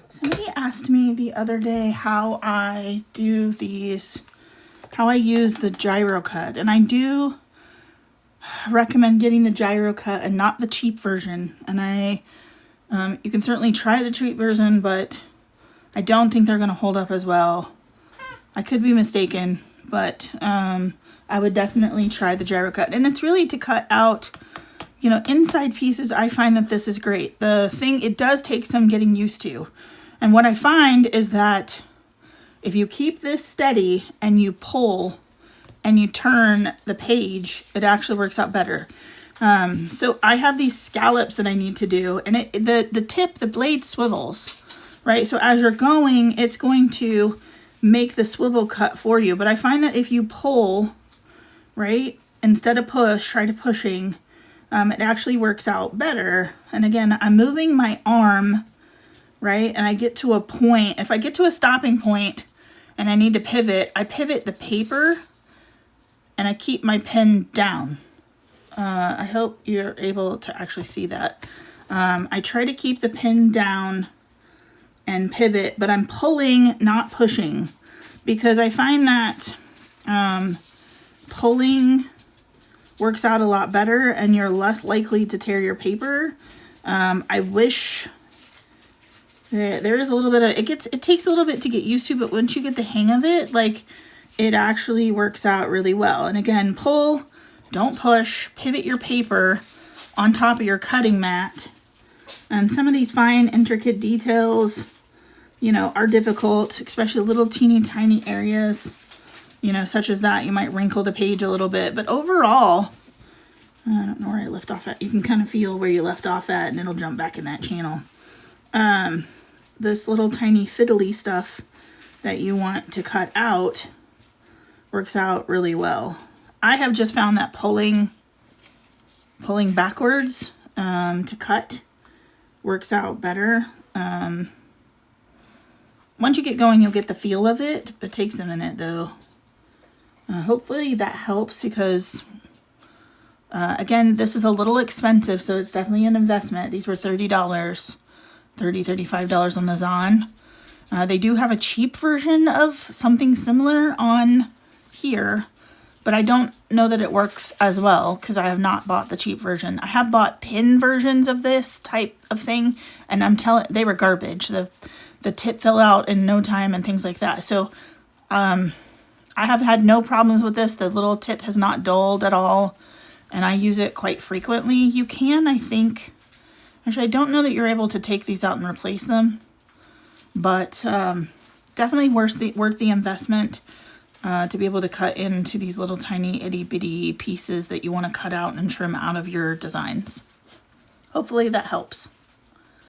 Somebody asked me the other day how I do these, how I use the GyroCut, and I do recommend getting the GyroCut and not the cheap version. And you can certainly try the cheap version, but I don't think they're going to hold up as well. I could be mistaken, but I would definitely try the GyroCut. And it's really to cut out, you know, inside pieces. I find that this is great. The thing, it does take some getting used to. And what I find is that if you keep this steady and you pull and you turn the page, it actually works out better. So I have these scallops that I need to do, and the blade swivels, right? So as you're going, it's going to make the swivel cut for you. But I find that if you pull, right, instead of push, try to pushing, it actually works out better. And again, I'm moving my arm, right? And I get to a point, if I get to a stopping point and I need to pivot, I pivot the paper and I keep my pen down. I hope you're able to actually see that. I try to keep the pen down and pivot, but I'm pulling, not pushing, because I find that pulling works out a lot better and you're less likely to tear your paper. I wish there is a little bit of, it takes a little bit to get used to, but once you get the hang of it, like, it actually works out really well. And again, pull, don't push, pivot your paper on top of your cutting mat. And some of these fine, intricate details, you know, are difficult, especially little teeny tiny areas, you know, such as that. You might wrinkle the page a little bit, but overall, I don't know where I left off at. You can kind of feel where you left off at, and it'll jump back in that channel. This little tiny fiddly stuff that you want to cut out works out really well. I have just found that pulling backwards to cut works out better. Once you get going, you'll get the feel of it. It takes a minute though. Hopefully that helps, because again, this is a little expensive, so it's definitely an investment. These were $30, $35 on the Zon. They do have a cheap version of something similar on here, but I don't know that it works as well because I have not bought the cheap version. I have bought pin versions of this type of thing, and I'm telling, they were garbage. The tip fell out in no time and things like that. So I have had no problems with this. The little tip has not dulled at all, and I use it quite frequently. You can, I think, actually, I don't know that you're able to take these out and replace them, but definitely worth the investment to be able to cut into these little tiny itty bitty pieces that you want to cut out and trim out of your designs. Hopefully that helps.